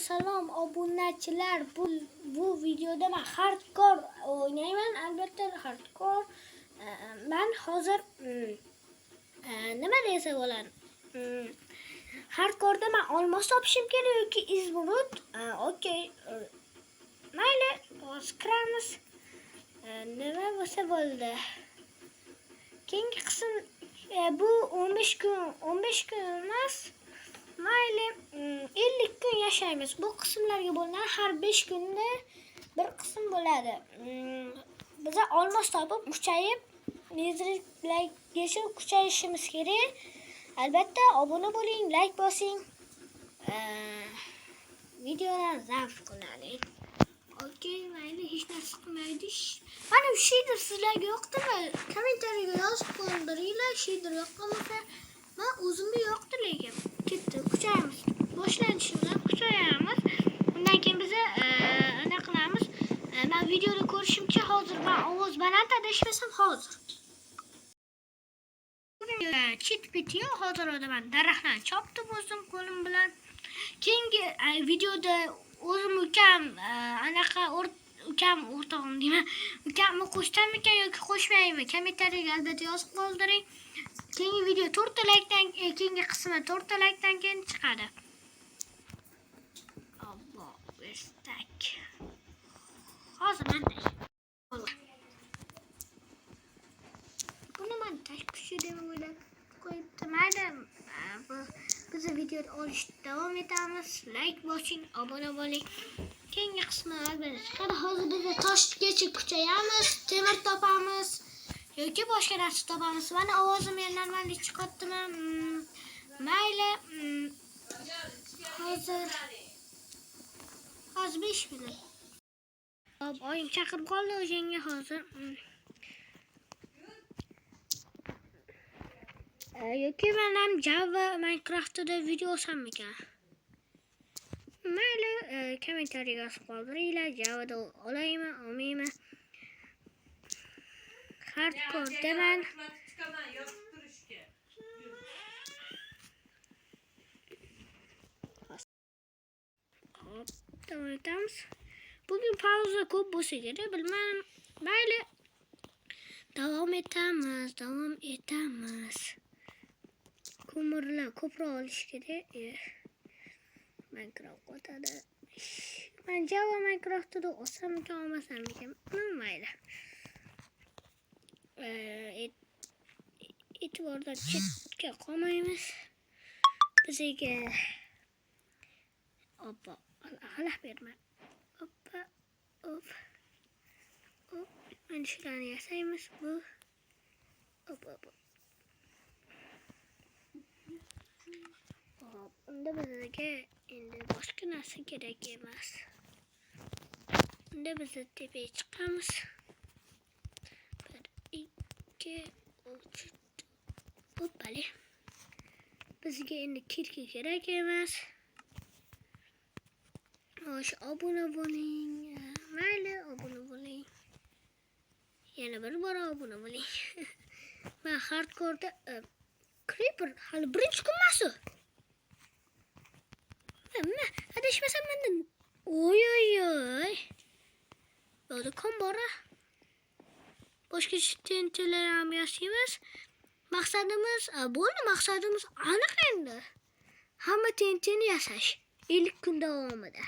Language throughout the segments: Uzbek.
Salom obunachilar. Bu videoda men hardcore o'ynayman. Albatta hardcore. Men hozir nima desa bo'ladi? Hardcore'da men olmos topishim kerak yoki izbulut. Okey. Mayli, kiramiz. Nima bo'lsa bo'ldi. Keyingi qism bu 15 kun emas. Mayli 50 kun yashaymiz. Bu qismlarga bo'linadi. Har 5 kunda bir qism bo'ladi. Biz olmos topib, kuchayib, nezriklargacha kuchayishimiz kerak. Albatta obuna bo'ling, like bosing. Videolarni zavq qiling. Okey, mayli, hech narsa qilmaydi. Mana bu şeydir sizlarga yoqdimi? Kommentariyaga yozib qoldiringlar. Şeydir yoqqanmasa, men o'zimga yoqdi lekin. Ketdi, kuchayamiz. Boshlanishi bilan kuchayamiz. Undan keyin biz nima qilamiz? Men videoda ko'rishimcha hozir men ovoz baland adashmasam hozir. Chit bitiyor. Hozir men daraxtdan chopdim o'zim qo'lim bilan. Keyingi videoda o'zim ukam anaqa ukam o'rtog'im deyman. Ukamni qo'shtammikan yoki qo'shmaymi? Kommentariyaga albatta yozib qoldiring. Keyingi video 4 ta like'dan keyingi qismi 4 ta like'dan keyin chiqadi. Alloh estak. Hozir men buni men tashkushi deb o'ylab qo'yibdim. Mayli, biz videoni olishda davom etamiz. Like bosing, obuna bo'ling. Keyingi qismi albatta chiqadi. Hozir biz toshgacha kuchayamiz, temir topamiz yoki boshqa narsa topamiz. Mana ovozim normallik chiqyaptimi? Mayli. Hozir 5 minut. Oyim chaqirib qoldi o'shanga hozir. Yoki men ham Java Minecraft'da video olsam-mikan? Mayli, kommentariyaga yozib qoldiringlar. Javada olaymi, olmaymi? Hardcore deman. Hop, davom etamiz. Bugün pauza ko'p bo'lsa kerak, bilmadim. Mayli. Davom etamiz. Ko'mirlar ko'proq olish kerak. Minecraft o'tadi. Men Java Minecraft'da olsam-mikan, olmasam-mikan? Bilmaydi. E'tibordan chetga qolmaymiz. Bizga hoppa, xalaq berma. Hoppa, hop. Mana shularni yasaymiz bu. Hop. Unda bizga endi boshqa narsa kerak emas. Unda biz tepaga chiqamiz. 1 2 3 Hoppali. Bizga endi kirki kerak emas. Xo'sh, obuna bo'ling. Mayli, obuna bo'ling. Yana bir bor obuna bo'ling. Men hardcore'da Creeper hali birinchi kun emas-ku. Men adashmasam mendan oy. Yo'da kon bora. Boshqa tentelar ham yasaymiz. Maqsadimiz, bo'ldi, maqsadimiz aniq endi. Hamma tenteni yasash 50 kun davomida.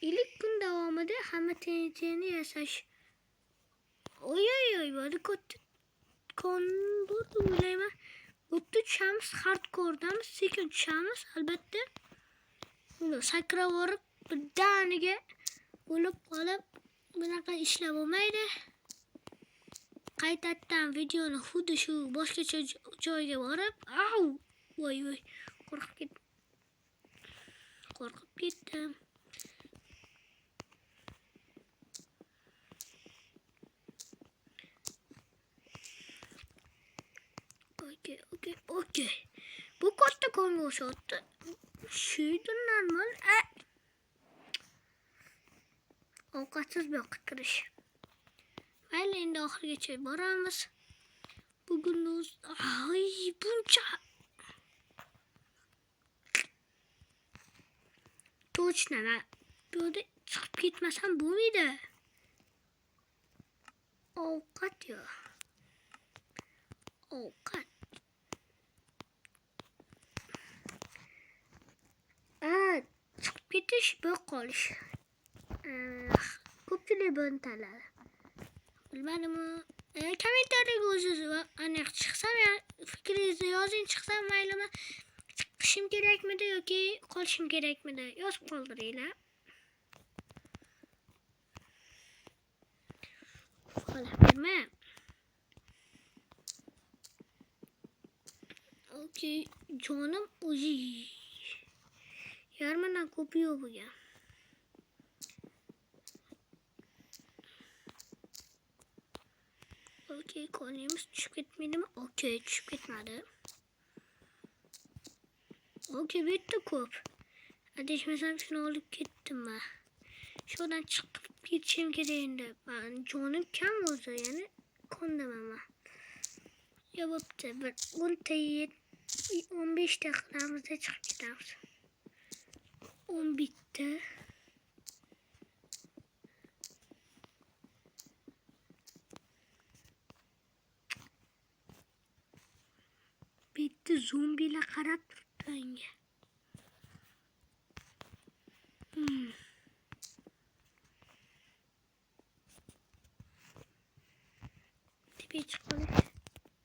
50 kun davomida hamma tenteni yasash. Oy, bo'ldi, kon bo'ldi o'ylayman. O'tda tushamiz, hardcore'damiz, sekin tushamiz, albatta. Uni sakrab borib, birdaniga bo'lib qolib, bunaqa ishlab bo'lmaydi. Qaytadan videoni xuddi shu boshqacha joyga borib, voy, qo'rqib ketdim. Okey. Bu katta konga o'xshatdi. Shuydir normal. Ovqatsiz bu yoqqa kirish. Mayli, endi oxirigacha boramiz. Bugun buncha точно man bu yerda chiqib ketmasam bo'lmaydi. Ovqat yo'q. Ovqat. Chiqib ketish, bu qolish. Ko'pchilik buni tanladi. Bilmadimmi? Kommentariyga o'zingiz aniq chiqsam, fikringizni yozing, chiqsam maylimi? Chiqishim kerakmidi yoki qolishim kerakmidi? Yozib qoldiringlar. Qolib berma. Okey, jonim o'zi yarmidan ko'p yo'q bo'lgan. Okey, konimiz tushib ketmaydimi? Okey, tushib ketmadi. Okey, bu yerda ko'p. Adashmasam shuni olib ketdim men. Şuradan chiqib ketishim kerak endi. Men jonim kam o'zi, ya'ni kondaman. Ya bo'pti, bir 10 ta 15 ta qilamizda chiqib ketamiz. 11 ta. Bitti zombiler qarab turibdi menga. Tepaga chiqib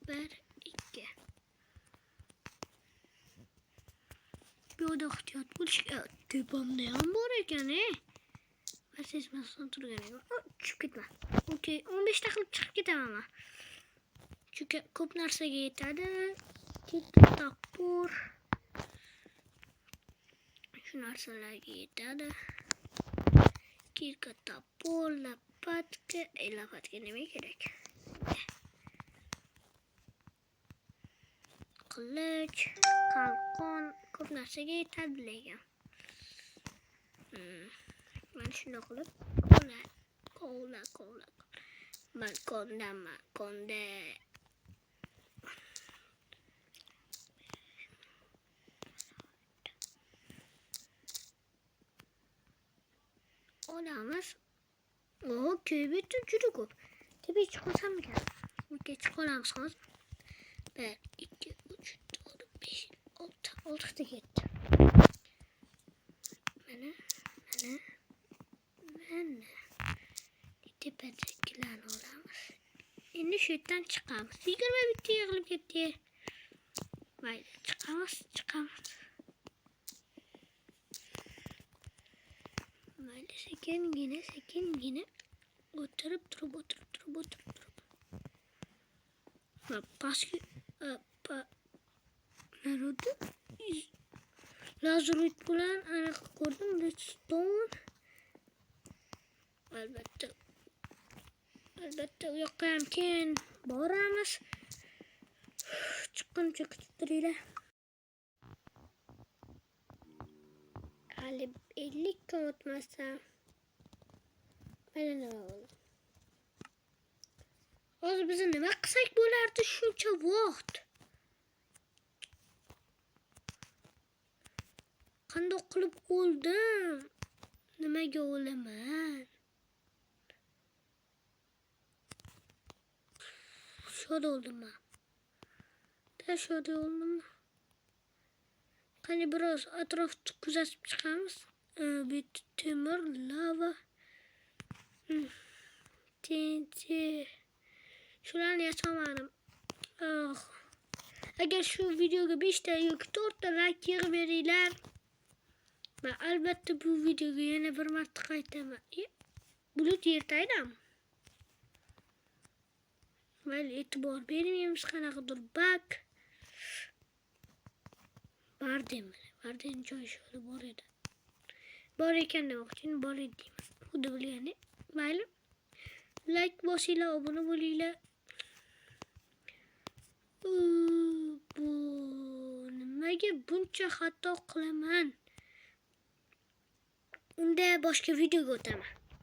1 2. Bu yoqda ehtiyot bo'lish kerak. Tepamda ham bor ekan, Ben sesmasdan turgan ekan. Tushib ketma. Okey, 15 ta qilib chiqib ketaman men. Chunki ko'p narsaga yetadi. Topur. Shu narsalarga yetadi. Kirka, topur, lapatka. Lapatka nima kerak? Qilich, qalqon, ko'p narsaga yetadi lekin. Men shunday qilib kovla. Balkonda. Olamiz. Okey, bitta juda ko'p. Tepaga chiqsam ekan. Okey, chiqolamiz hozir. 1 2 3 4 5 6 ta ketdi. Mana. Tepadagilarni olamiz. Endi shu yerdan chiqamiz. 20 bitta yig'ilib ketdi. Mayli, chiqamiz. Mayli, sekingina o'tirib turib. Pastga narodi lazeroid bilan aniq ko'rdim. Redstone. Albatta u yoqqa ham keyin boramiz. Chiqquncha kutib turinglar. Hali 50 kun o'tmasa mana nima bo'ldi. Hozir biz nima qilsak bo'lardi shuncha vaqt? Qandoq qilib o'ldim? Nimaga o'laman? Shod oldimmi? Qani biroz atrofni kuzatib chiqamiz. Bu temir, lava. TNT. Shularni yasamadim. Agar shu videoga 5 ta yoki 4 ta like yig'ib beringlar, men albatta bu videoga yana bir marta qaytaman. Bulut yertaydam. Mayli, e'tibor bermaymiz qanaqadir bak. Barden joy sho'da bor edi. Bor ekan demoqchi, bor edi deyman. Xuddi bilgani. Mayli. Like bosinglar, obuna bo'linglar. Bu nimaga buncha xato qilaman? Unda boshqa videoga o'taman.